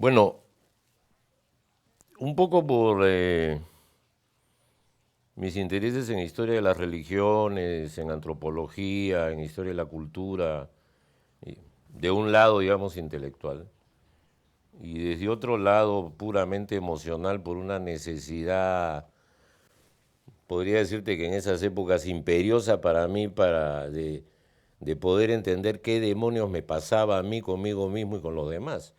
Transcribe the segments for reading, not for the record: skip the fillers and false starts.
Bueno, un poco por mis intereses en historia de las religiones, en antropología, en historia de la cultura, y de un lado, digamos, intelectual, y desde otro lado, puramente emocional, por una necesidad, podría decirte que en esas épocas imperiosa para mí, de poder entender qué demonios me pasaba a mí conmigo mismo y con los demás.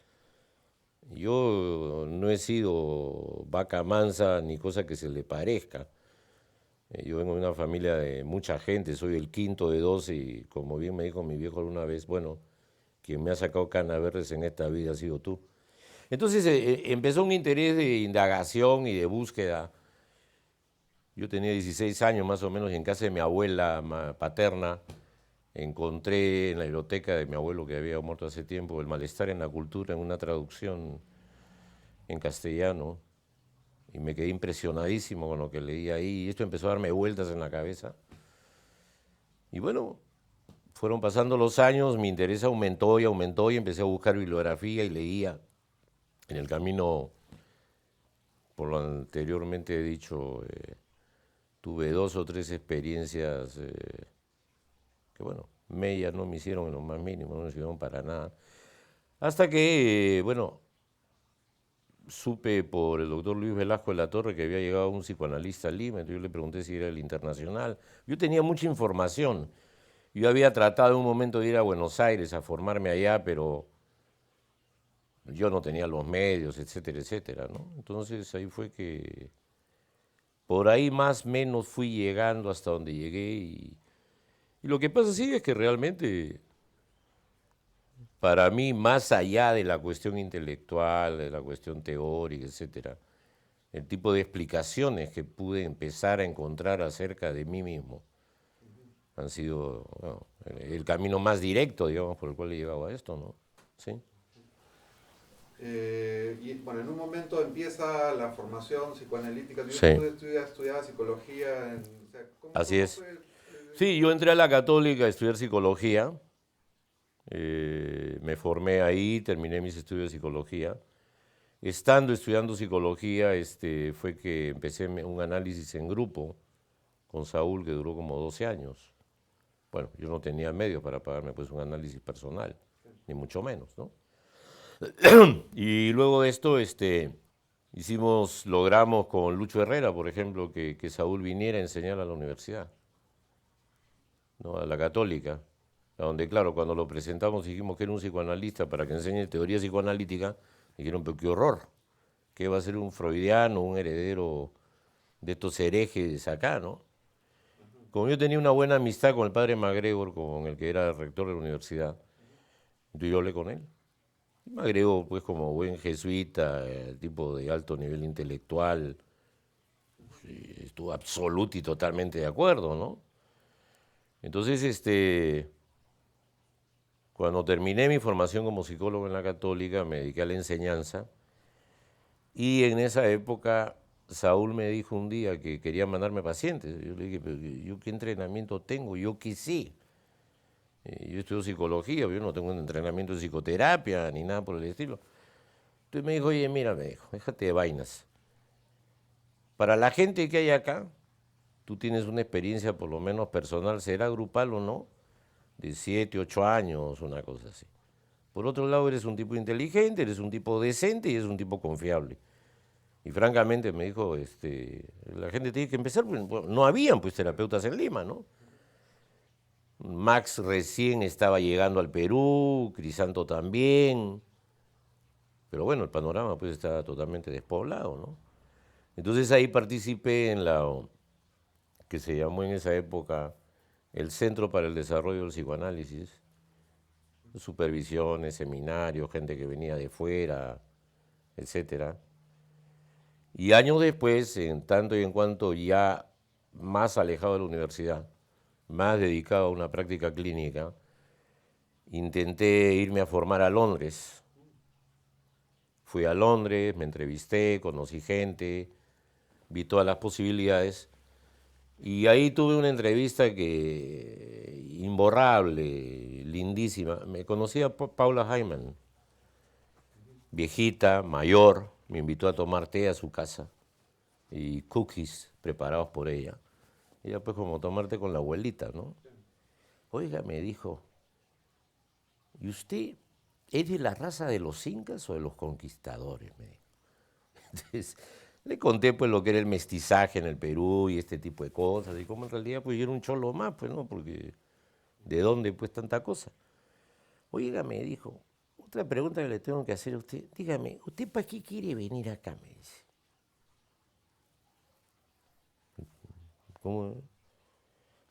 Yo no he sido vaca mansa ni cosa que se le parezca. Yo vengo de una familia de mucha gente, soy el quinto de 12 y como bien me dijo mi viejo alguna vez, bueno, quien me ha sacado canas verdes en esta vida ha sido tú. Entonces empezó un interés de indagación y de búsqueda. Yo tenía 16 años más o menos y en casa de mi abuela paterna encontré en la biblioteca de mi abuelo que había muerto hace tiempo El malestar en la cultura en una traducción en castellano y me quedé impresionadísimo con lo que leí ahí y esto empezó a darme vueltas en la cabeza. Y bueno, fueron pasando los años, mi interés aumentó y empecé a buscar bibliografía y leía. En el camino, por lo anteriormente dicho, tuve dos o tres experiencias que, bueno, mellas no me hicieron en lo más mínimo, no me sirvieron para nada. Hasta que, bueno, supe por el doctor Luis Velasco de la Torre que había llegado un psicoanalista a Lima, entonces yo le pregunté si era el internacional. Yo tenía mucha información. Yo había tratado en un momento de ir a Buenos Aires a formarme allá, pero yo no tenía los medios, etcétera, etcétera, ¿no? Entonces ahí fue que por ahí más o menos fui llegando hasta donde llegué y lo que pasa sí es que realmente para mí, más allá de la cuestión intelectual, de la cuestión teórica, etcétera, el tipo de explicaciones que pude empezar a encontrar acerca de mí mismo han sido bueno, el camino más directo, digamos, por el cual he llegado a esto, ¿no? Sí. Y bueno, en un momento empieza la formación psicoanalítica. Sí, Estudiaba psicología. O sea, así cómo es. fue Sí, yo entré a la Católica a estudiar psicología, me formé ahí, terminé mis estudios de psicología. Estando estudiando psicología, fue que empecé un análisis en grupo con Saúl que duró como 12 años. Bueno, yo no tenía medios para pagarme pues un análisis personal, ni mucho menos, ¿no? Y luego de esto, logramos con Lucho Herrera, por ejemplo, que Saúl viniera a enseñar a la universidad, ¿no? A la Católica, donde claro, cuando lo presentamos dijimos que era un psicoanalista para que enseñe teoría psicoanalítica, dijeron, pero qué horror, ¿qué va a ser un freudiano, un heredero de estos herejes acá, ¿no? Como yo tenía una buena amistad con el padre MacGregor, con el que era rector de la universidad, yo hablé con él. Y MacGregor, pues como buen jesuita, tipo de alto nivel intelectual, estuvo absoluto y totalmente de acuerdo, ¿no? Entonces, cuando terminé mi formación como psicólogo en la Católica, me dediqué a la enseñanza y en esa época Saúl me dijo un día que quería mandarme pacientes. Yo le dije, pero ¿yo qué entrenamiento tengo? Yo qué sé. Yo estudio psicología, yo no tengo un entrenamiento de psicoterapia ni nada por el estilo. Entonces me dijo, oye, mira, me dijo, déjate de vainas. Para la gente que hay acá, tú tienes una experiencia por lo menos personal, será grupal o no, de 7, 8 años, una cosa así. Por otro lado, eres un tipo inteligente, eres un tipo decente y eres un tipo confiable. Y francamente me dijo, la gente tiene que empezar, pues, bueno, no habían pues terapeutas en Lima, ¿no? Max recién estaba llegando al Perú, Crisanto también, pero bueno, el panorama pues estaba totalmente despoblado, ¿no? Entonces ahí participé en la que se llamó en esa época el Centro para el Desarrollo del Psicoanálisis, supervisiones, seminarios, gente que venía de fuera, etcétera. Y años después, en tanto y en cuanto ya más alejado de la universidad, más dedicado a una práctica clínica, intenté irme a formar a Londres. Fui a Londres, me entrevisté, conocí gente, vi todas las posibilidades y ahí tuve una entrevista que imborrable, lindísima. Me conocía Paula Hyman. viejita, mayor, me invitó a tomar té a su casa y cookies preparados por ella. Y ya pues como tomarte con la abuelita, ¿no? Oiga, me dijo, ¿y usted es de la raza de los incas o de los conquistadores? Me dijo. Entonces, le conté pues lo que era el mestizaje en el Perú y este tipo de cosas, y cómo en realidad pues yo era un cholo más, pues no, porque ¿de dónde pues tanta cosa? Oiga, me dijo, otra pregunta que le tengo que hacer a usted, dígame, ¿usted para qué quiere venir acá? Me dice. ¿Cómo?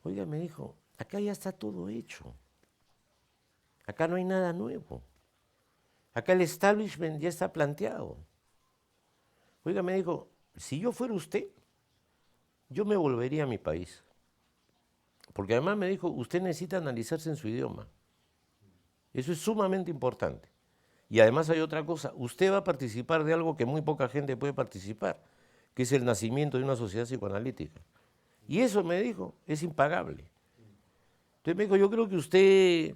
Oiga, me dijo, acá ya está todo hecho. Acá no hay nada nuevo. Acá el establishment ya está planteado. Oiga, me dijo, si yo fuera usted, yo me volvería a mi país. Porque además me dijo, usted necesita analizarse en su idioma. Eso es sumamente importante. Y además hay otra cosa, usted va a participar de algo que muy poca gente puede participar, que es el nacimiento de una sociedad psicoanalítica. Y eso me dijo, es impagable. Entonces me dijo, yo creo que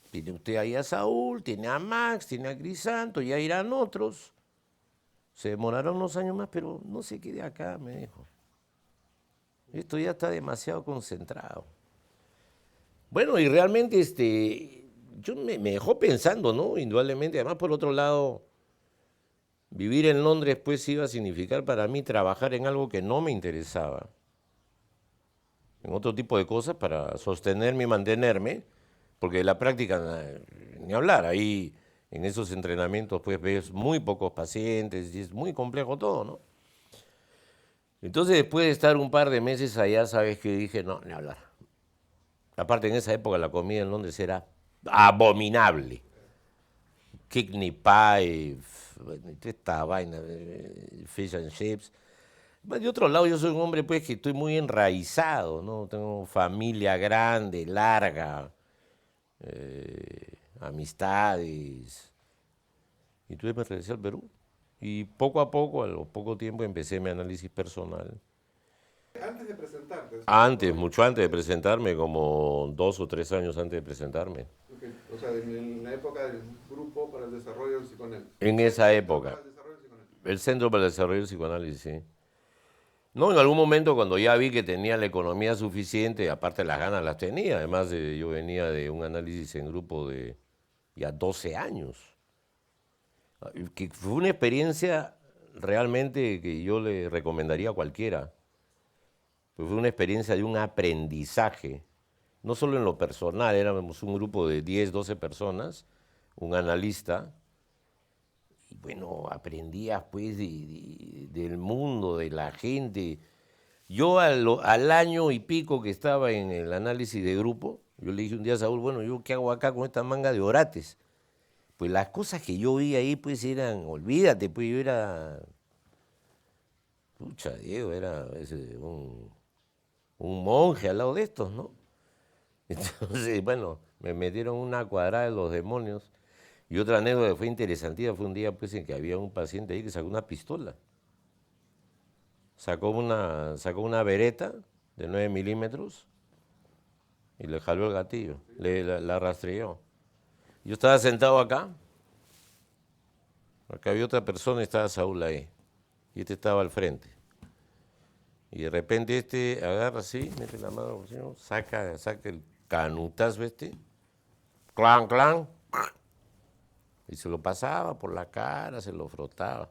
tiene usted ahí a Saúl, tiene a Max, tiene a Crisanto, ya irán otros. Se demorarán unos años más, pero no se quede acá, me dijo. Esto ya está demasiado concentrado. Bueno, y realmente yo me dejó pensando, ¿no? Indudablemente. Además, por otro lado, vivir en Londres pues iba a significar para mí trabajar en algo que no me interesaba. En otro tipo de cosas para sostenerme y mantenerme, porque la práctica, ni hablar, ahí en esos entrenamientos pues ves muy pocos pacientes y es muy complejo todo, ¿no? Entonces después de estar un par de meses allá, sabes que dije, no, ni hablar. Aparte en esa época la comida en Londres era abominable. Kidney pie, esta vaina, fish and chips. De otro lado, yo soy un hombre pues que estoy muy enraizado, ¿no? Tengo familia grande, larga, amistades. Y entonces me regresé al Perú. Y poco a poco, a lo poco tiempo, empecé mi análisis personal. Antes de presentarte, Antes, mucho antes de presentarme, como 2 o 3 años antes de presentarme. o sea, en la época del grupo para el desarrollo del psicoanálisis. En esa Centro para época, el desarrollo del psicoanálisis. el Centro para el Desarrollo del Psicoanálisis, sí. No, en algún momento cuando ya vi que tenía la economía suficiente, aparte las ganas las tenía, además yo venía de un análisis en grupo de ya 12 años, que fue una experiencia realmente que yo le recomendaría a cualquiera, pues fue una experiencia de un aprendizaje, no solo en lo personal, éramos un grupo de 10, 12 personas, un analista, y bueno, aprendías pues del mundo, de la gente. Yo al año y pico que estaba en el análisis de grupo, yo le dije un día a Saúl, bueno, ¿yo qué hago acá con esta manga de orates? Pues las cosas que yo vi ahí pues eran, olvídate, pues yo era, pucha, Diego, era un monje al lado de estos, ¿no? Entonces, bueno, me metieron una cuadrada de los demonios. Y otra anécdota que fue interesantísima fue un día pues en que había un paciente ahí que sacó una pistola. Sacó una Beretta de 9 milímetros y le jaló el gatillo, la rastreó. Yo estaba sentado acá había otra persona y estaba Saúl ahí, y este estaba al frente. Y de repente agarra así, mete la mano al bolsillo, saca el canutazo clan, clan, y se lo pasaba por la cara, se lo frotaba.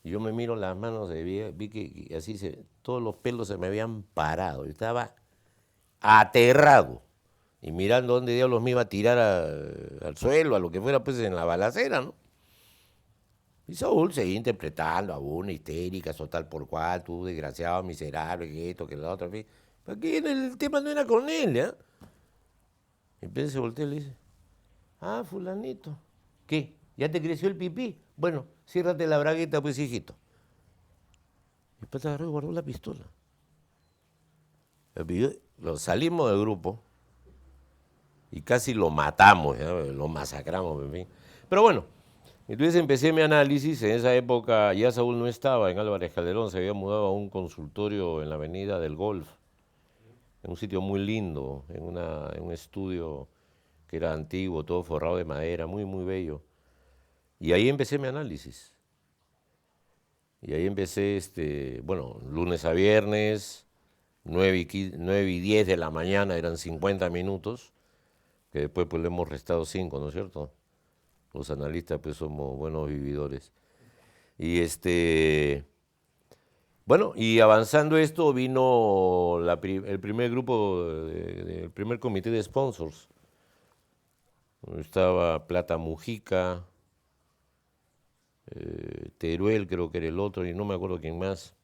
Y yo me miro las manos, vi que así todos los pelos se me habían parado. Yo estaba aterrado y mirando dónde diablos me iba a tirar al suelo, a lo que fuera pues en la balacera, ¿no? Y Saúl seguía interpretando a una histérica, o tal por cual, tú desgraciado, miserable, que esto, que lo otro, en fin. Pero aquí el tema no era con él, ¿ya? Y entonces se voltea y le dice, ah, fulanito, ¿qué? ¿Ya te creció el pipí? Bueno, ciérrate la bragueta, pues, hijito. Y después agarró y guardó la pistola. Salimos del grupo y casi lo matamos, ¿ya? Lo masacramos, en fin. Pero bueno, entonces empecé mi análisis. En esa época ya Saúl no estaba en Álvarez Calderón, se había mudado a un consultorio en la Avenida del Golf, en un sitio muy lindo, en un estudio que era antiguo, todo forrado de madera, muy, muy bello. Y ahí empecé mi análisis. Y ahí empecé, bueno, lunes a viernes, 9 y 10 de la mañana, eran 50 minutos, que después pues le hemos restado 5, ¿no es cierto? Los analistas pues somos buenos vividores. Y bueno, y avanzando esto vino el primer grupo, el primer comité de sponsors. Estaba Plata Mujica, Teruel creo que era el otro, y no me acuerdo quién más.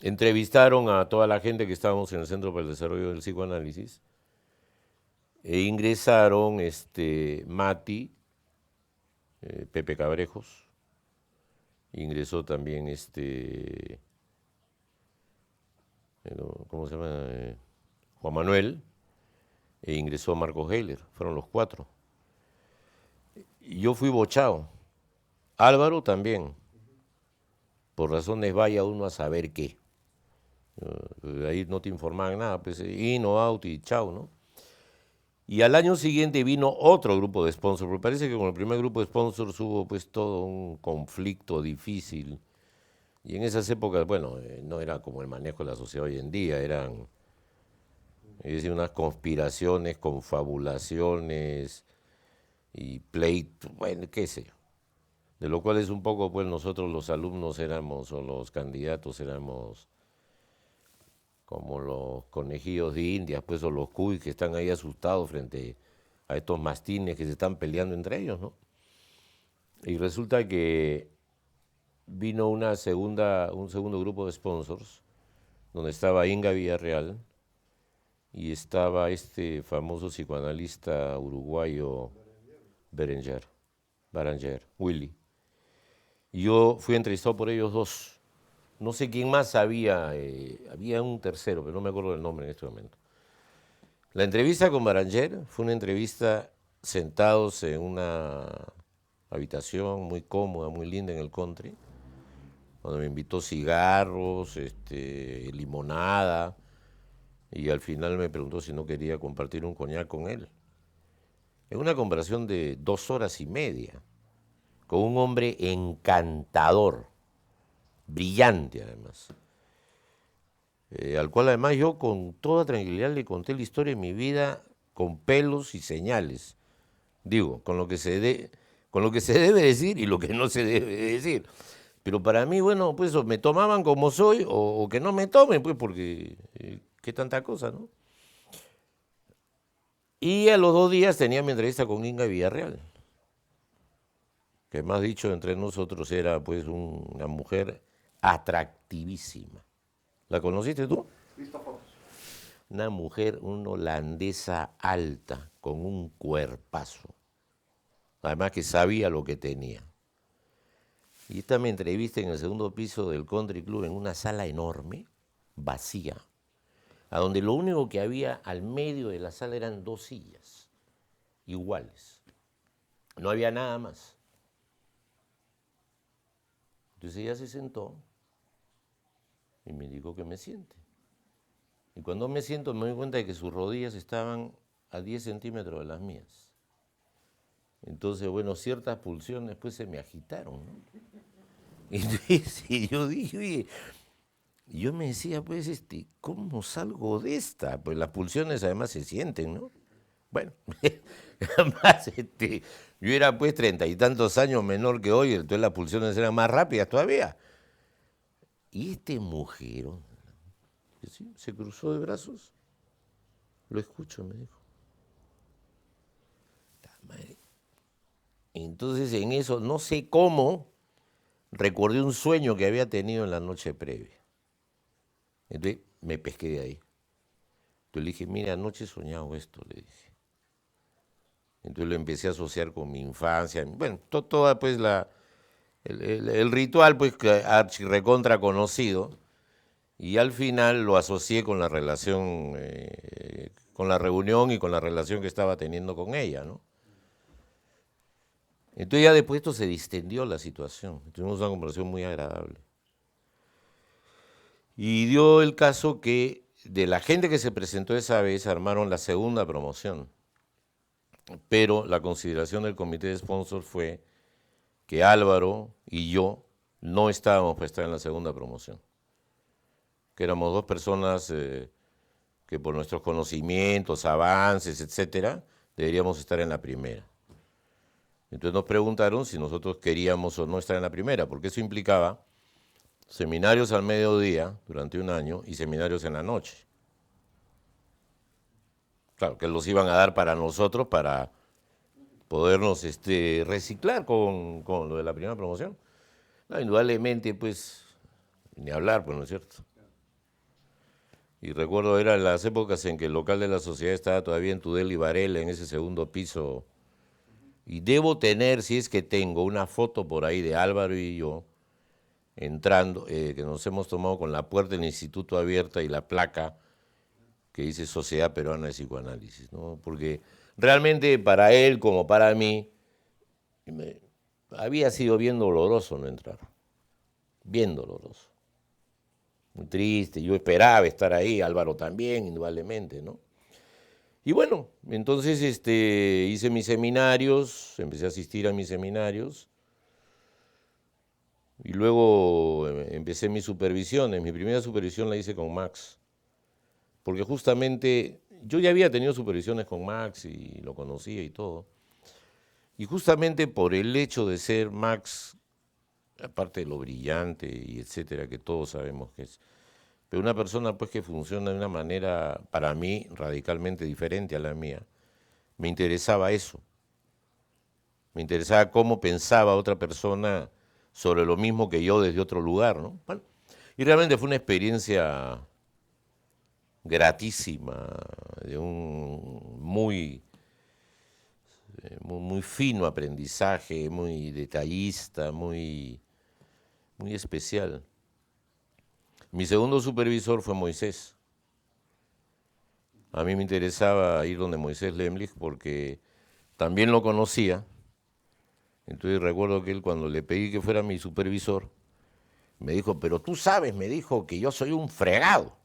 Entrevistaron a toda la gente que estábamos en el Centro para el Desarrollo del Psicoanálisis e ingresaron Mati, Pepe Cabrejos, ingresó también ¿cómo se llama? Juan Manuel, e ingresó Marco Heiler, fueron los 4. Y yo fui bochado, Álvaro también, por razones vaya uno a saber qué. Ahí no te informaban nada, pues in o out y chao, ¿no? Y al año siguiente vino otro grupo de sponsors, porque parece que con el primer grupo de sponsors hubo pues todo un conflicto difícil. Y en esas épocas, bueno, no era como el manejo de la sociedad hoy en día, eran unas conspiraciones, confabulaciones y pleitos, bueno, qué sé yo. De lo cual es un poco, pues nosotros los alumnos éramos, o los candidatos éramos como los conejillos de Indias, pues, o los cuy que están ahí asustados frente a estos mastines que se están peleando entre ellos, ¿no? Y resulta que vino un segundo grupo de sponsors, donde estaba Inga Villarreal y estaba este famoso psicoanalista uruguayo Baranger, Willy. Y yo fui entrevistado por ellos dos. No sé quién más había un tercero, pero no me acuerdo del nombre en este momento. La entrevista con Baranger fue una entrevista sentados en una habitación muy cómoda, muy linda en el country, donde me invitó cigarros, limonada, y al final me preguntó si no quería compartir un coñac con él. En una conversación de 2 horas y media, con un hombre encantador, brillante además, al cual además yo con toda tranquilidad le conté la historia de mi vida con pelos y señales. Digo, con lo que se debe decir y lo que no se debe decir. Pero para mí, bueno, pues o me tomaban como soy o que no me tomen, pues porque qué tanta cosa, ¿no? Y a los 2 días tenía mi entrevista con Inga Villarreal, que más dicho entre nosotros era pues una mujer atractivísima. ¿La conociste tú? Visto fotos. Una mujer, una holandesa alta, con un cuerpazo. Además que sabía lo que tenía. Y esta me entrevista en el segundo piso del Country Club, en una sala enorme, vacía, a donde lo único que había al medio de la sala eran 2 sillas, iguales. No había nada más. Entonces ella se sentó y me dijo que me siente. Y cuando me siento me doy cuenta de que sus rodillas estaban a 10 centímetros de las mías. Entonces, bueno, ciertas pulsiones pues se me agitaron, ¿no? Y yo dije, oye, yo me decía, pues, ¿cómo salgo de esta? Pues las pulsiones además se sienten, ¿no? Bueno, además, yo era pues 30 y tantos años menor que hoy, entonces las pulsiones eran más rápidas todavía. Y este mujerón, ¿sí? Se cruzó de brazos, lo escucho, me dijo. Madre. Entonces en eso, no sé cómo, recordé un sueño que había tenido en la noche previa. Entonces me pesqué de ahí. Entonces le dije, mira, anoche he soñado esto, le dije. Entonces lo empecé a asociar con mi infancia. Bueno, toda pues el ritual pues archirrecontra conocido. Y al final lo asocié con la relación, con la reunión y con la relación que estaba teniendo con ella, ¿no? Entonces ya después esto se distendió la situación. Tuvimos una conversación muy agradable. Y dio el caso que de la gente que se presentó esa vez armaron la segunda promoción. pero la consideración del comité de sponsors fue que Álvaro y yo no estábamos para estar en la segunda promoción, que éramos dos personas que por nuestros conocimientos, avances, etcétera, deberíamos estar en la primera. Entonces nos preguntaron si nosotros queríamos o no estar en la primera, porque eso implicaba seminarios al mediodía durante un año y seminarios en la noche. Claro, que los iban a dar para nosotros para podernos reciclar con lo de la primera promoción. No, indudablemente, pues, ni hablar, pues, ¿no es cierto? Y recuerdo, eran las épocas en que el local de la sociedad estaba todavía en Tudela y Varela, en ese segundo piso. Y debo tener, si es que tengo, una foto por ahí de Álvaro y yo entrando, que nos hemos tomado con la puerta del instituto abierta y la placa que dice Sociedad Peruana de Psicoanálisis, ¿no? Porque realmente para él como para mí había sido bien doloroso no entrar, bien doloroso, muy triste. Yo esperaba estar ahí, Álvaro también, indudablemente, ¿no? Y bueno, entonces hice mis seminarios, empecé a asistir a mis seminarios y luego empecé mis supervisiones. Mi primera supervisión la hice con Max, porque justamente yo ya había tenido supervisiones con Max y lo conocía y todo. Y justamente por el hecho de ser Max, aparte de lo brillante y etcétera, que todos sabemos que es, pero una persona pues que funciona de una manera, para mí, radicalmente diferente a la mía, me interesaba eso. Me interesaba cómo pensaba otra persona sobre lo mismo que yo desde otro lugar, ¿no? Bueno, y realmente fue una experiencia gratísima, de un muy fino aprendizaje, muy detallista, muy especial. Mi segundo supervisor fue Moisés. A mí me interesaba ir donde Moisés Lemlich porque también lo conocía. Entonces recuerdo que él, cuando le pedí que fuera mi supervisor, me dijo, pero tú sabes, me dijo, que yo soy un fregado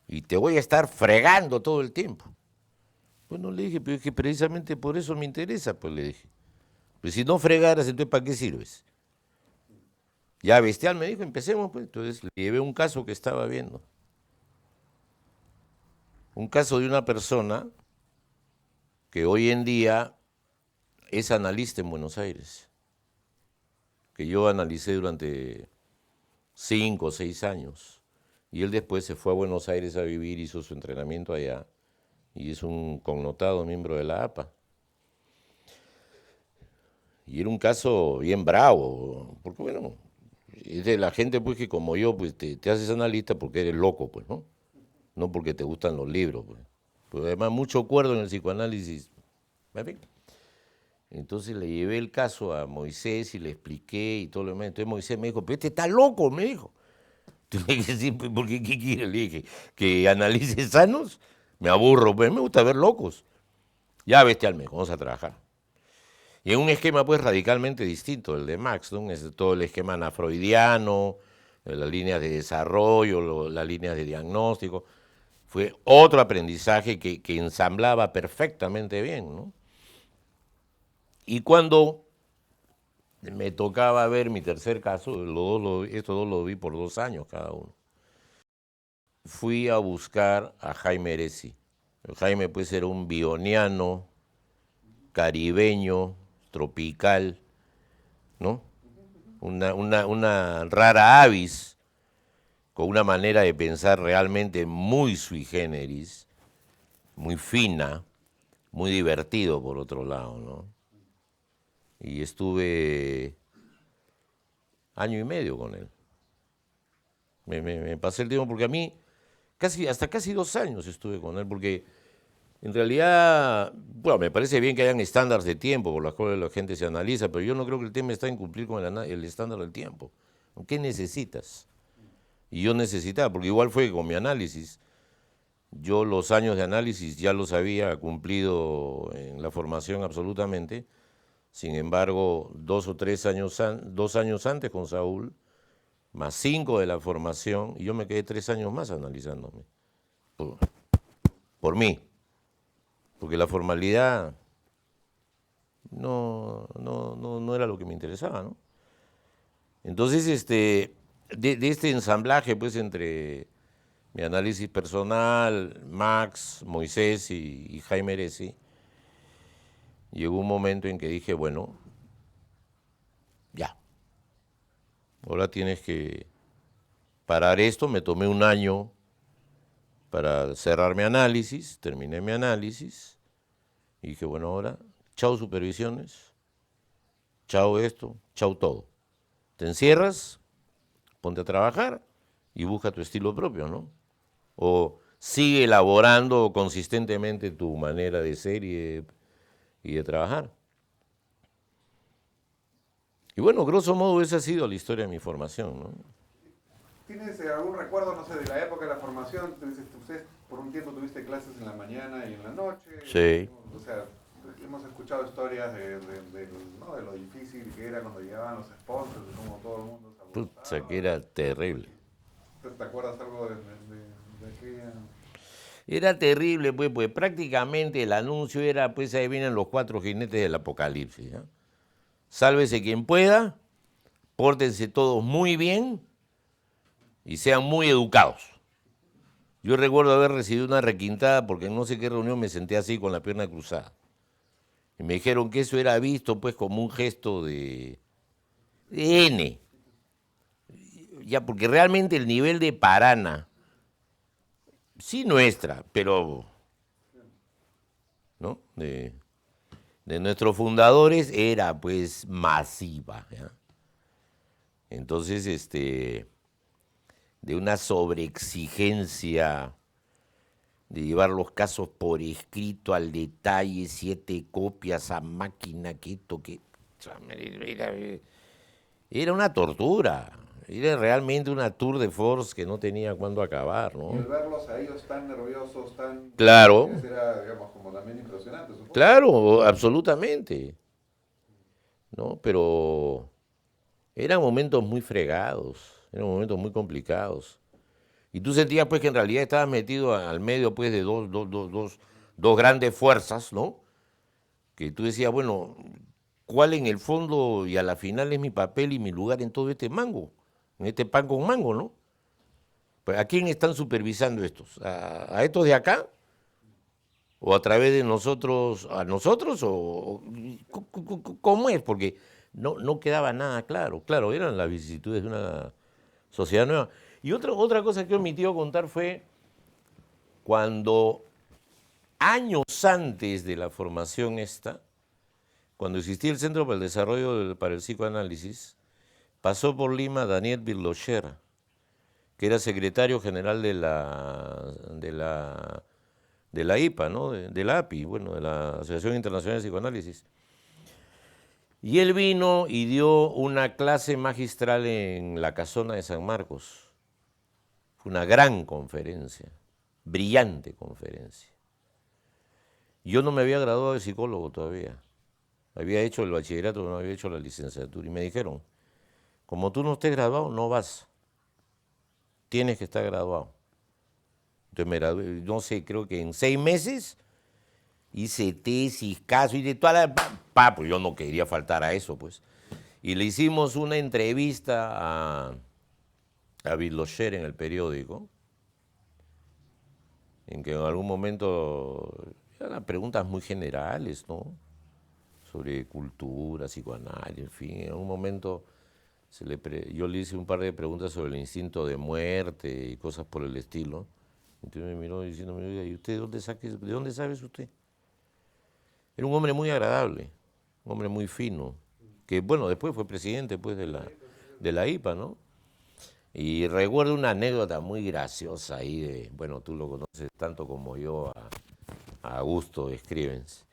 y te voy a estar fregando todo el tiempo. Bueno, le dije, pero es que precisamente por eso me interesa, pues le dije. Pues si no fregaras, entonces ¿para qué sirves? Ya bestial, me dijo, empecemos, pues. Entonces le llevé un caso que estaba viendo. Un caso de una persona que hoy en día es analista en Buenos Aires, que yo analicé durante 5 o 6 años. Y él después se fue a Buenos Aires a vivir, hizo su entrenamiento allá, y es un connotado miembro de la APA. Y era un caso bien bravo, porque bueno, es de la gente pues que como yo, pues te haces analista porque eres loco, pues, ¿no? No porque te gustan los libros, pues. Pero además mucho acuerdo en el psicoanálisis. En fin. Entonces le llevé el caso a Moisés y le expliqué y todo lo demás. Entonces Moisés me dijo, pero este está loco, me dijo. Entonces le dije, sí, ¿por qué quiere? Le dije, que analice sanos. Me aburro, pues me gusta ver locos. Ya bestial, me dijo, vamos a trabajar. Y en un esquema pues radicalmente distinto del de Max, ¿no? Es todo el esquema anafreudiano, las líneas de desarrollo, las líneas de diagnóstico. Fue otro aprendizaje que ensamblaba perfectamente bien, ¿no? Y cuando me tocaba ver mi tercer caso, estos dos lo vi por 2 años cada uno, fui a buscar a Jaime Eresi. Jaime pues era un bioniano, caribeño, tropical, ¿no? Una rara avis, con una manera de pensar realmente muy sui generis, muy fina, muy divertido por otro lado, ¿no? Y estuve 1 año y medio con él. Me pasé el tiempo porque a mí, hasta casi 2 años estuve con él, porque en realidad, bueno, me parece bien que hayan estándares de tiempo por los cuales la gente se analiza, pero yo no creo que el tema está en cumplir con el estándar del tiempo. ¿Qué necesitas? Y yo necesitaba, porque igual fue con mi análisis. Yo los años de análisis ya los había cumplido en la formación absolutamente. Sin embargo, 2 o 3 años, 2 años antes con Saúl, más 5 de la formación, y yo me quedé 3 años más analizándome. Por mí. Porque la formalidad no era lo que me interesaba, ¿no? Entonces, de este ensamblaje, pues, entre mi análisis personal, Max, Moisés y Jaime Erezi, llegó un momento en que dije, bueno, ya, ahora tienes que parar esto. Me tomé un año para cerrar mi análisis, terminé mi análisis, y dije, bueno, ahora, chao supervisiones, chao esto, chao todo. Te encierras, ponte a trabajar y busca tu estilo propio, ¿no? O sigue elaborando consistentemente tu manera de ser y de trabajar. Y bueno, grosso modo esa ha sido la historia de mi formación, ¿no? ¿Tienes algún recuerdo, no sé, de la época de la formación? Usted por un tiempo tuviste clases en la mañana y en la noche. Sí. O sea, hemos escuchado historias ¿no? de lo difícil que era cuando llegaban los sponsors, de cómo todo el mundo se Pucha, alborotaba. que era terrible. ¿Te acuerdas algo de aquella? Era terrible, pues prácticamente el anuncio era, pues ahí vienen los 4 jinetes del apocalipsis, ¿ya? Sálvese quien pueda, pórtense todos muy bien y sean muy educados. Yo recuerdo haber recibido una requintada porque en no sé qué reunión me senté así con la pierna cruzada. Y me dijeron que eso era visto pues como un gesto de N. Ya, porque realmente el nivel de Parana, sí nuestra, pero ¿no? De nuestros fundadores era pues masiva, ¿ya? Entonces, de una sobreexigencia de llevar los casos por escrito al detalle, 7 copias a máquina, que esto, que... Era una tortura, era realmente una tour de force que no tenía cuándo acabar, Y el ¿no? verlos a ellos tan nerviosos, tan Claro, era, digamos, como también impresionante, supongo. claro, absolutamente, ¿no? Pero eran momentos muy fregados, eran momentos muy complicados. Y tú sentías pues que en realidad estabas metido al medio pues de dos grandes fuerzas, ¿no? Que tú decías, bueno, ¿cuál en el fondo y a la final es mi papel y mi lugar en todo este mango? En este pan con mango, ¿no? Pues, ¿a quién están supervisando estos? ¿A estos de acá? ¿O a través de nosotros, a nosotros? ¿Cómo es? Porque no quedaba nada claro. Claro, eran las vicisitudes de una sociedad nueva. Y otra cosa que omitió contar fue cuando años antes de la formación esta, cuando existía el Centro para el Desarrollo para el Psicoanálisis, pasó por Lima Daniel Birlocher, que era secretario general de la IPA, ¿no? De la API, bueno, de la Asociación Internacional de Psicoanálisis. Y él vino y dio una clase magistral en la Casona de San Marcos. Fue una gran conferencia, brillante conferencia. Yo no me había graduado de psicólogo todavía. Había hecho el bachillerato, no había hecho la licenciatura. Y me dijeron, como tú no estés graduado, no vas. Tienes que estar graduado. Entonces me gradué, no sé, creo que en 6 meses hice tesis, caso y de toda la... pues yo no quería faltar a eso, pues. Y le hicimos una entrevista a Birlocher en el periódico, en que en algún momento eran preguntas muy generales, ¿no? Sobre cultura, psicoanálisis, en fin. En algún momento yo le hice un par de preguntas sobre el instinto de muerte y cosas por el estilo. Entonces me miró diciéndome, oiga, ¿y usted de dónde sabe usted? Era un hombre muy agradable, un hombre muy fino, que bueno, después fue presidente pues, de la IPA, ¿no? Y recuerdo una anécdota muy graciosa ahí bueno, tú lo conoces tanto como yo, a Augusto Scrivens.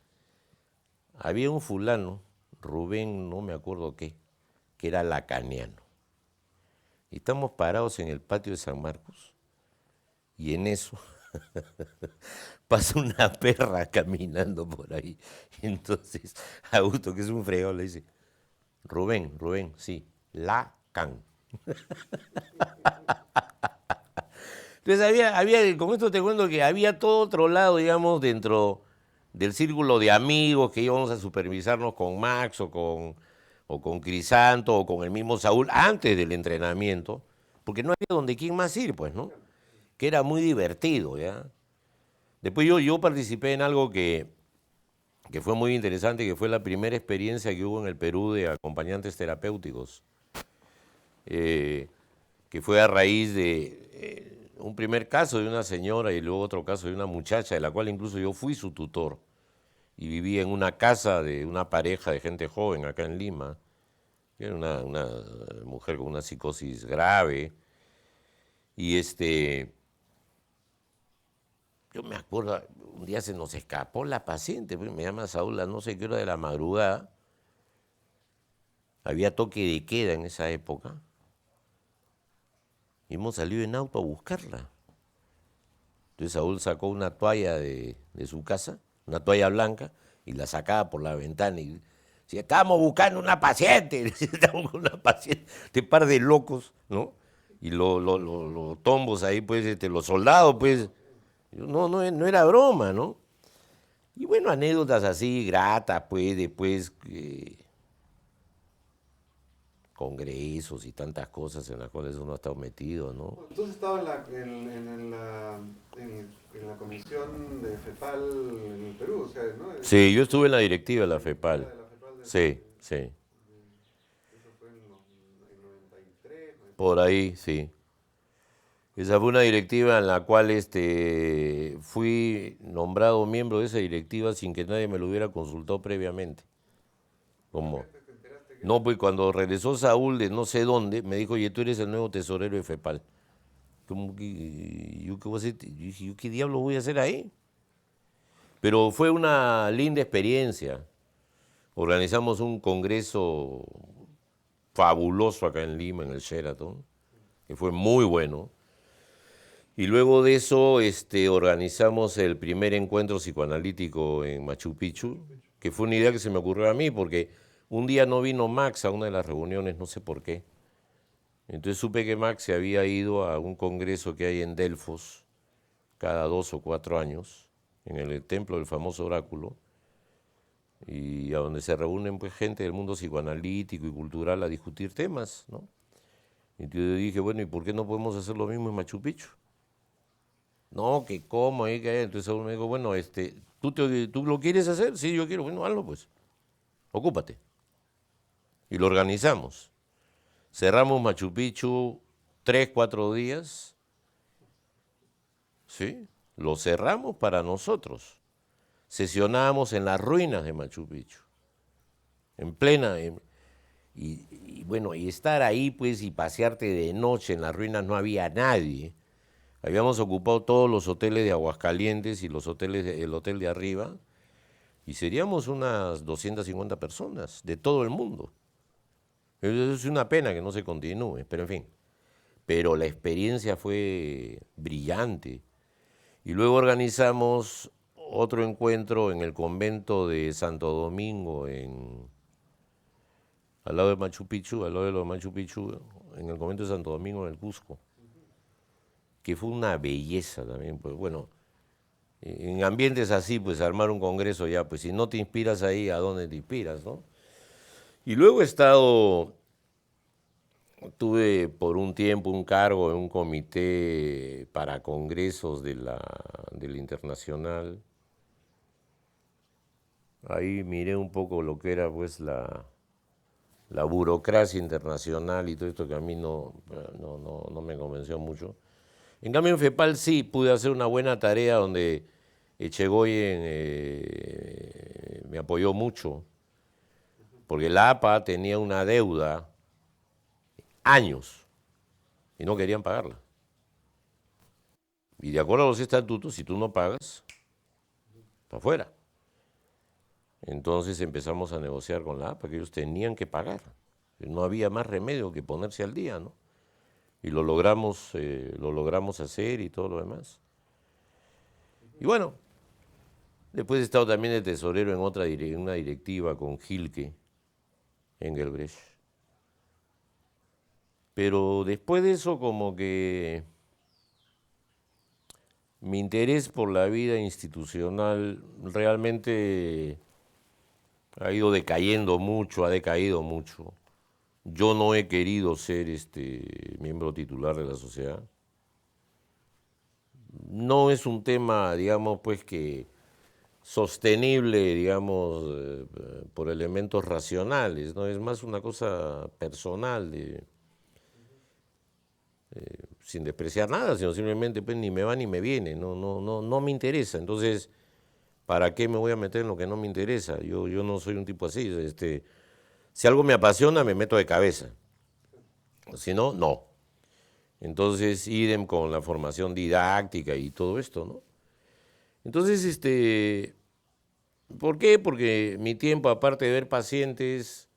Había un fulano, Rubén, no me acuerdo qué, que era lacaniano. Y estamos parados en el patio de San Marcos y en eso pasa una perra caminando por ahí. Entonces, Augusto, que es un fregado, le dice, Rubén, sí, Lacan. Entonces con esto te cuento que había todo otro lado, digamos, dentro del círculo de amigos que íbamos a supervisarnos con Max o con Crisanto o con el mismo Saúl antes del entrenamiento, porque no había donde quién más ir, pues, ¿no? Que era muy divertido, ¿ya? Después yo participé en algo que fue muy interesante, que fue la primera experiencia que hubo en el Perú de acompañantes terapéuticos, que fue a raíz de un primer caso de una señora y luego otro caso de una muchacha, de la cual incluso yo fui su tutor, y vivía en una casa de una pareja de gente joven acá en Lima, que era una mujer con una psicosis grave, y yo me acuerdo, un día se nos escapó la paciente, pues, me llama Saúl a no sé qué hora de la madrugada, había toque de queda en esa época, y hemos salido en auto a buscarla. Entonces Saúl sacó una toalla de su casa, una toalla blanca, y la sacaba por la ventana y decía, estamos buscando una paciente, estamos buscando una paciente, este par de locos, ¿no? Y los tombos ahí, pues, los soldados, pues, no era broma, ¿no? Y bueno, anécdotas así, gratas, pues, después congresos y tantas cosas en las cuales uno ha estado metido, ¿no? Bueno, entonces estaba en la comisión de FEPAL en el Perú, o sea, ¿no? Sí, yo estuve en la directiva de la Directiva FEPAL. de la FEPAL Sí, sí. eso fue en 93, Por 94. ahí, sí. Esa fue una directiva en la cual fui nombrado miembro de esa directiva sin que nadie me lo hubiera consultado previamente. ¿Por Como, qué te enteraste que no, pues cuando regresó Saúl de no sé dónde, me dijo, oye, tú eres el nuevo tesorero de FEPAL. Como que, ¿yo qué voy a hacer? Yo dije, ¿yo qué diablo voy a hacer ahí? Pero fue una linda experiencia. Organizamos un congreso fabuloso acá en Lima, en el Sheraton, que fue muy bueno. Y luego de eso organizamos el primer encuentro psicoanalítico en Machu Picchu, que fue una idea que se me ocurrió a mí, porque un día no vino Max a una de las reuniones, no sé por qué. Entonces supe que Max se había ido a un congreso que hay en Delfos cada 2 o 4 años, en el templo del famoso oráculo, y a donde se reúnen pues gente del mundo psicoanalítico y cultural a discutir temas, ¿no? Entonces yo dije, bueno, ¿y por qué no podemos hacer lo mismo en Machu Picchu? No, que cómo, que entonces uno me dijo, bueno, ¿tú lo quieres hacer? Sí, yo quiero, bueno, hazlo pues, ocúpate. Y lo organizamos. Cerramos Machu Picchu 3, 4 días, ¿sí? Lo cerramos para nosotros. Sesionamos en las ruinas de Machu Picchu, en plena, y bueno, y estar ahí pues y pasearte de noche en las ruinas no había nadie. Habíamos ocupado todos los hoteles de Aguascalientes y el hotel de arriba, y seríamos unas 250 personas de todo el mundo. Es una pena que no se continúe, pero en fin. Pero la experiencia fue brillante. Y luego organizamos otro encuentro en el convento de Santo Domingo, al lado de Machu Picchu, al lado de lo de Machu Picchu, en el convento de Santo Domingo, en el Cusco, que fue una belleza también. Pues bueno, en ambientes así, pues armar un congreso ya, pues si no te inspiras ahí, ¿a dónde te inspiras, no? Y luego tuve por un tiempo un cargo en un comité para congresos de la Internacional. Ahí miré un poco lo que era pues la burocracia internacional y todo esto que a mí no me convenció mucho. En cambio en FEPAL sí pude hacer una buena tarea donde Echegoyen me apoyó mucho, porque la APA tenía una deuda años y no querían pagarla. Y de acuerdo a los estatutos, si tú no pagas, para afuera. Entonces empezamos a negociar con la APA, que ellos tenían que pagar. No había más remedio que ponerse al día, ¿no? Y lo logramos hacer y todo lo demás. Y bueno, después he estado también de tesorero en una directiva con Gilke Engelbrecht. Pero después de eso como que Mi interés por la vida institucional realmente ha ido decayendo mucho, ha decaído mucho. Yo no he querido ser miembro titular de la sociedad. No es un tema, digamos, pues que sostenible, digamos, por elementos racionales, ¿no? Es más una cosa personal, sin despreciar nada, sino simplemente pues ni me va ni me viene, no me interesa. Entonces, ¿para qué me voy a meter en lo que no me interesa? Yo no soy un tipo así. Si algo me apasiona, me meto de cabeza. Si no, no. Entonces, idem con la formación didáctica y todo esto, ¿no? Entonces, ¿por qué? Porque mi tiempo, aparte de ver pacientes,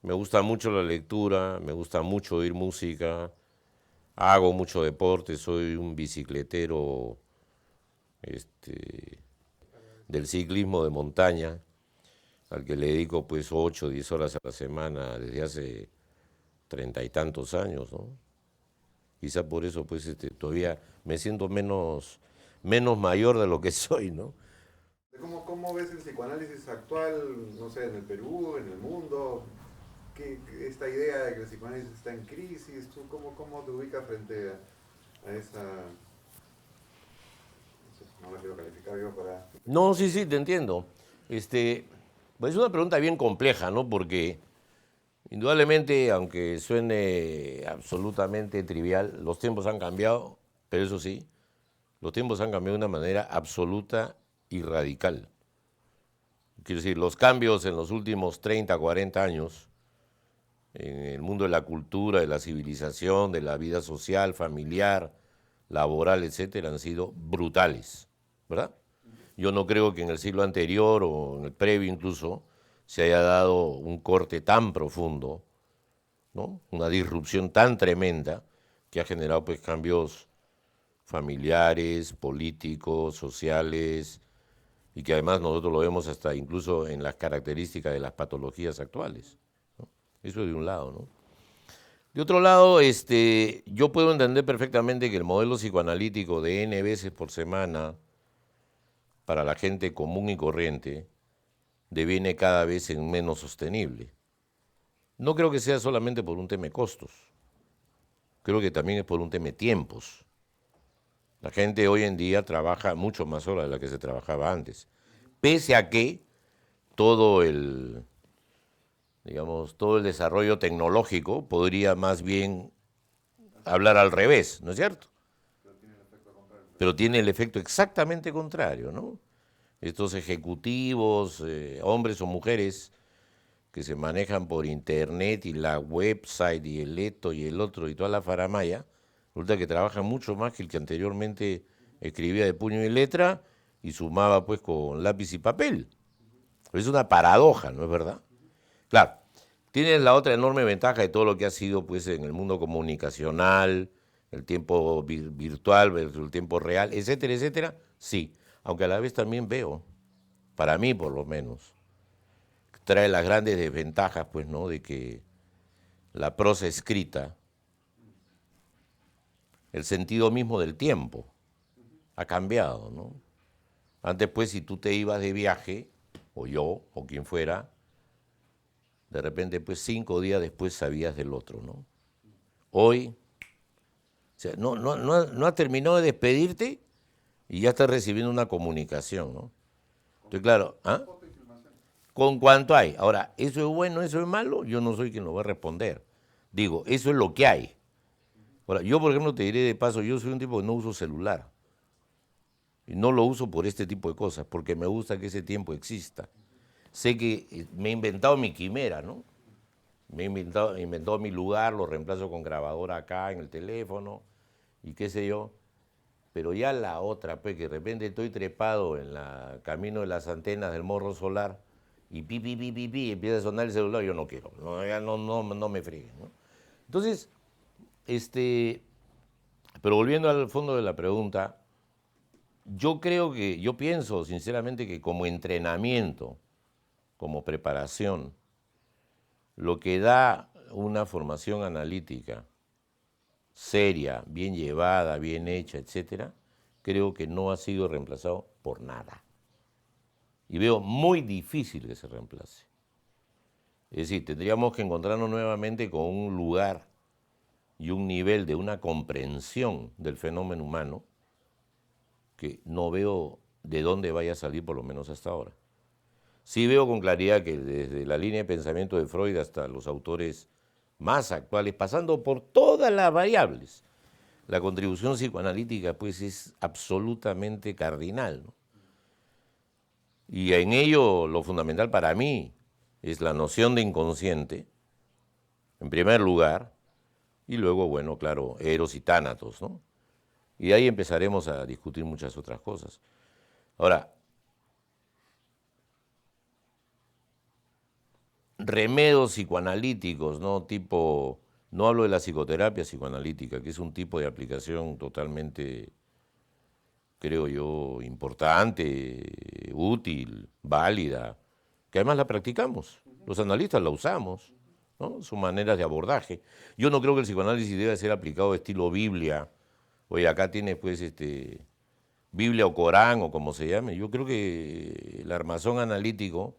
me gusta mucho la lectura, me gusta mucho oír música, hago mucho deporte, soy un bicicletero del ciclismo de montaña, al que le dedico pues 8 o 10 horas a la semana desde hace 30 y tantos años, ¿no? Quizá por eso pues todavía me siento menos mayor de lo que soy, ¿no? ¿Cómo ves el psicoanálisis actual, no sé, en el Perú, en el mundo? Esta idea de que el psicoanálisis está en crisis, ¿tú cómo te ubicas frente a esa... No sé, no la quiero calificar yo para... No, sí, te entiendo. Pues es una pregunta bien compleja, ¿no? Porque indudablemente, aunque suene absolutamente trivial, los tiempos han cambiado, pero eso sí, los tiempos han cambiado de una manera absoluta y radical. Quiero decir, los cambios en los últimos 30, 40 años, en el mundo de la cultura, de la civilización, de la vida social, familiar, laboral, etcétera, han sido brutales, ¿verdad? Yo no creo que en el siglo anterior o en el previo incluso se haya dado un corte tan profundo, ¿no? Una disrupción tan tremenda que ha generado pues cambios familiares, políticos, sociales, y que además nosotros lo vemos hasta incluso en las características de las patologías actuales, ¿no? Eso de un lado, ¿no? De otro lado, yo puedo entender perfectamente que el modelo psicoanalítico de N veces por semana para la gente común y corriente deviene cada vez en menos sostenible. No creo que sea solamente por un tema de costos, creo que también es por un tema de tiempos. La gente hoy en día trabaja mucho más horas de la que se trabajaba antes, pese a que todo todo el desarrollo tecnológico podría más bien hablar al revés, ¿no es cierto? Pero tiene el efecto exactamente contrario, ¿no? Estos ejecutivos, hombres o mujeres, que se manejan por internet y la website y el esto y el otro y toda la faramaya, resulta que trabajan mucho más que el que anteriormente escribía de puño y letra y sumaba pues con lápiz y papel. Es una paradoja, ¿no es verdad? Claro, tiene la otra enorme ventaja de todo lo que ha sido pues en el mundo comunicacional, el tiempo virtual versus el tiempo real, etcétera, etcétera, sí, aunque a la vez también veo, para mí por lo menos, trae las grandes desventajas, pues, ¿no? De que la prosa escrita, el sentido mismo del tiempo, ha cambiado, ¿no? Antes, pues, si tú te ibas de viaje, o yo, o quien fuera, de repente, pues, 5 días después sabías del otro, ¿no? Hoy, o sea, no has terminado de despedirte y ya estás recibiendo una comunicación, ¿no? Entonces, claro, ¿ah? Con cuánto hay. Ahora, ¿eso es bueno, eso es malo? Yo no soy quien lo va a responder. Digo, eso es lo que hay. Ahora, yo, por ejemplo, te diré de paso, yo soy un tipo que no uso celular. Y no lo uso por este tipo de cosas, porque me gusta que ese tiempo exista. Sé que me he inventado mi quimera, ¿no? Me he inventado mi lugar, lo reemplazo con grabadora acá en el teléfono y qué sé yo. Pero ya la otra, pues, que de repente estoy trepado en el camino de las antenas del morro solar y pi, empieza a sonar el celular, yo no quiero, no, ya no me freguen, ¿no? Entonces, pero volviendo al fondo de la pregunta, yo pienso sinceramente que como entrenamiento, como preparación, lo que da una formación analítica seria, bien llevada, bien hecha, etcétera, creo que no ha sido reemplazado por nada. Y veo muy difícil que se reemplace. Es decir, tendríamos que encontrarnos nuevamente con un lugar y un nivel de una comprensión del fenómeno humano que no veo de dónde vaya a salir, por lo menos hasta ahora. Sí veo con claridad que desde la línea de pensamiento de Freud hasta los autores más actuales, pasando por todas las variables, la contribución psicoanalítica pues es absolutamente cardinal, ¿no? Y en ello lo fundamental para mí es la noción de inconsciente, en primer lugar, y luego, bueno, claro, Eros y Tánatos, ¿no? Y de ahí empezaremos a discutir muchas otras cosas. Ahora, remedios psicoanalíticos, ¿no? Tipo, no hablo de la psicoterapia psicoanalítica, que es un tipo de aplicación totalmente, creo yo, importante, útil, válida, que además la practicamos, los analistas la usamos, ¿no? Son maneras de abordaje. Yo no creo que el psicoanálisis deba ser aplicado de estilo Biblia. Oye, acá tienes pues Biblia o Corán o como se llame. Yo creo que el armazón analítico,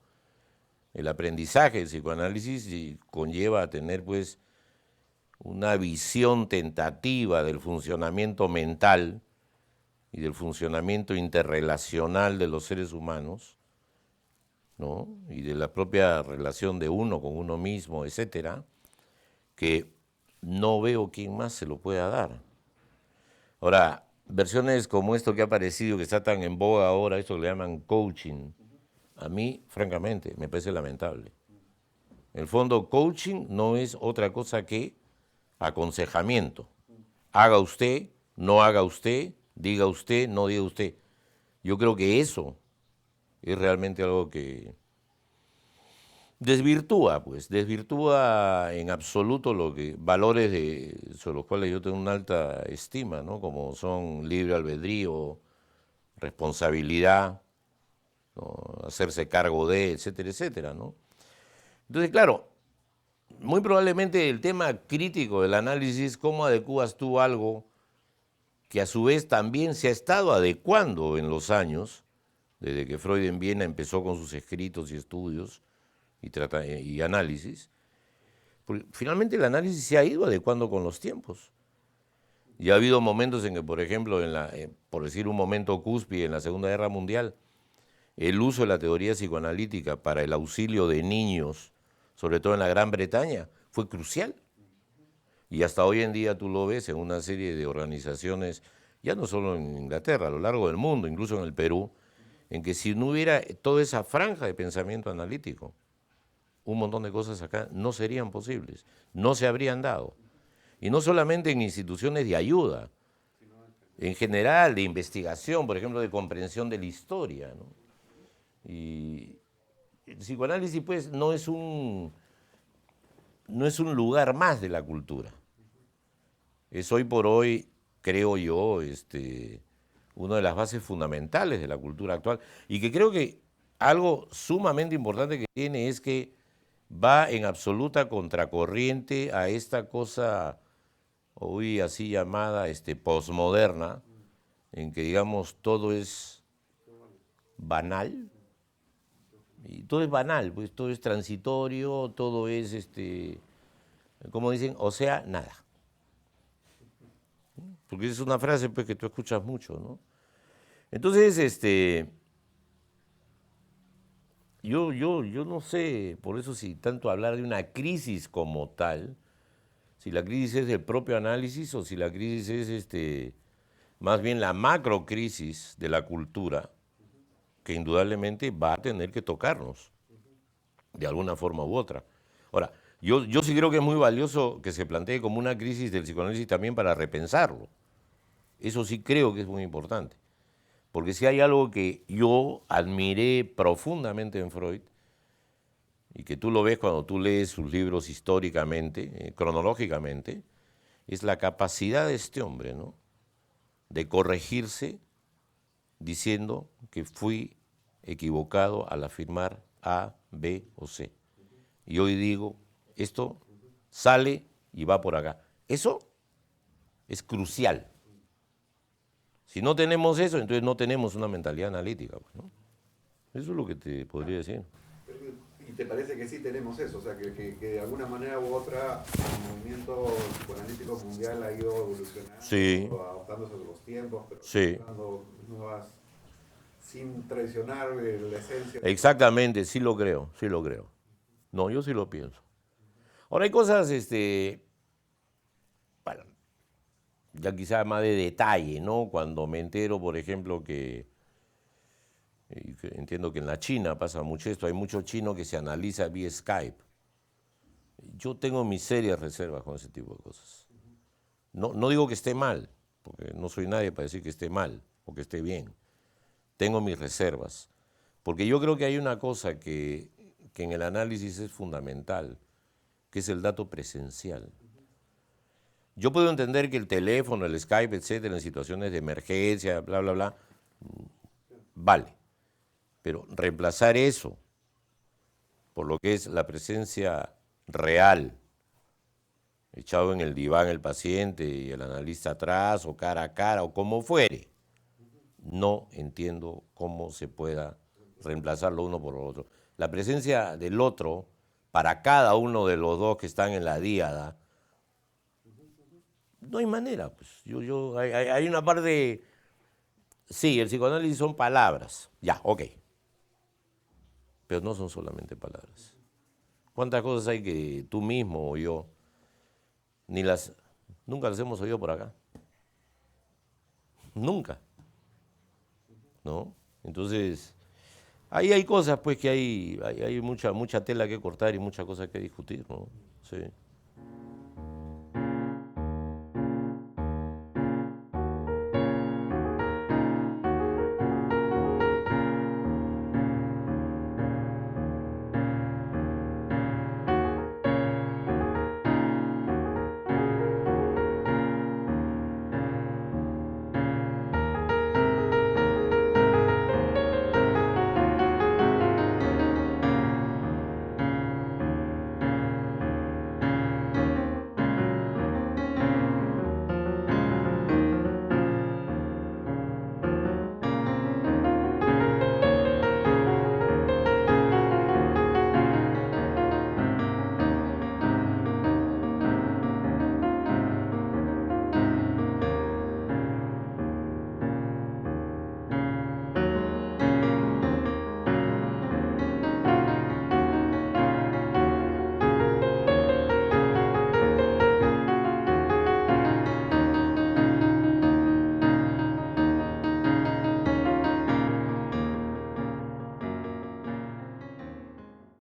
el aprendizaje del psicoanálisis conlleva a tener pues una visión tentativa del funcionamiento mental y del funcionamiento interrelacional de los seres humanos, ¿no? Y de la propia relación de uno con uno mismo, etcétera, que no veo quién más se lo pueda dar. Ahora, versiones como esto que ha aparecido, que está tan en boga ahora, esto que le llaman coaching, a mí, francamente, me parece lamentable. En el fondo, coaching no es otra cosa que aconsejamiento. Haga usted, no haga usted, diga usted, no diga usted. Yo creo que eso es realmente algo que desvirtúa en absoluto valores sobre los cuales yo tengo una alta estima, ¿no? Como son libre albedrío, responsabilidad, ¿no? Hacerse cargo de, etcétera, etcétera, ¿no? Entonces, claro, muy probablemente el tema crítico del análisis, cómo adecuas tú algo que a su vez también se ha estado adecuando en los años, desde que Freud en Viena empezó con sus escritos y estudios y análisis, porque finalmente el análisis se ha ido adecuando con los tiempos. Y ha habido momentos en que, por ejemplo, por decir un momento cúspide en la Segunda Guerra Mundial, el uso de la teoría psicoanalítica para el auxilio de niños, sobre todo en la Gran Bretaña, fue crucial. Y hasta hoy en día tú lo ves en una serie de organizaciones, ya no solo en Inglaterra, a lo largo del mundo, incluso en el Perú, en que si no hubiera toda esa franja de pensamiento analítico, un montón de cosas acá no serían posibles, no se habrían dado. Y no solamente en instituciones de ayuda, en general de investigación, por ejemplo, de comprensión de la historia, ¿no? Y el psicoanálisis, pues, no es un lugar más de la cultura. Es hoy por hoy, creo yo, una de las bases fundamentales de la cultura actual. Y que creo que algo sumamente importante que tiene es que va en absoluta contracorriente a esta cosa hoy así llamada posmoderna, en que digamos todo es banal, y todo es banal, pues todo es transitorio, todo es, como dicen, o sea, nada. Porque es una frase pues, que tú escuchas mucho, ¿no? Entonces, yo no sé, por eso si tanto hablar de una crisis como tal, si la crisis es del propio análisis o si la crisis es más bien la macrocrisis de la cultura, que indudablemente va a tener que tocarnos de alguna forma u otra. Ahora, yo sí creo que es muy valioso que se plantee como una crisis del psicoanálisis también para repensarlo. Eso sí creo que es muy importante. Porque si hay algo que yo admiré profundamente en Freud, y que tú lo ves cuando tú lees sus libros históricamente, cronológicamente, es la capacidad de este hombre, ¿no?, de corregirse diciendo que fui equivocado al afirmar A, B o C. Y hoy digo, esto sale y va por acá. Eso es crucial. Si no tenemos eso, entonces no tenemos una mentalidad analítica, pues, ¿no? Eso es lo que te podría decir. ¿Y te parece que sí tenemos eso? O sea, que de alguna manera u otra el movimiento psicoanalítico mundial ha ido evolucionando, Sí, adaptándose a los tiempos, pero sí, dando nuevas, sin traicionar la esencia. exactamente, sí lo creo, sí lo creo. No, yo sí lo pienso. Ahora hay cosas, bueno, ya quizás más de detalle, ¿no? Cuando me entero, por ejemplo, que entiendo que en la China pasa mucho esto, hay mucho chino que se analiza vía Skype. Yo tengo mis serias reservas con ese tipo de cosas. No, no digo que esté mal, porque no soy nadie para decir que esté mal o que esté bien. Tengo mis reservas, porque yo creo que hay una cosa que en el análisis es fundamental, que es el dato presencial. Yo puedo entender que el teléfono, el Skype, etcétera, en situaciones de emergencia, bla, bla, bla, vale. Pero reemplazar eso por lo que es la presencia real, echado en el diván el paciente y el analista atrás, o cara a cara, o como fuere, no entiendo cómo se pueda reemplazar lo uno por lo otro. La presencia del otro, para cada uno de los dos que están en la díada, no hay manera. Pues. Hay una parte, sí, el psicoanálisis son palabras, ya, ok, pero no son solamente palabras. ¿Cuántas cosas hay que tú mismo o yo nunca las hemos oído por acá? Nunca, ¿no? Entonces, ahí hay cosas pues que hay mucha tela que cortar y muchas cosas que discutir, ¿no? Sí.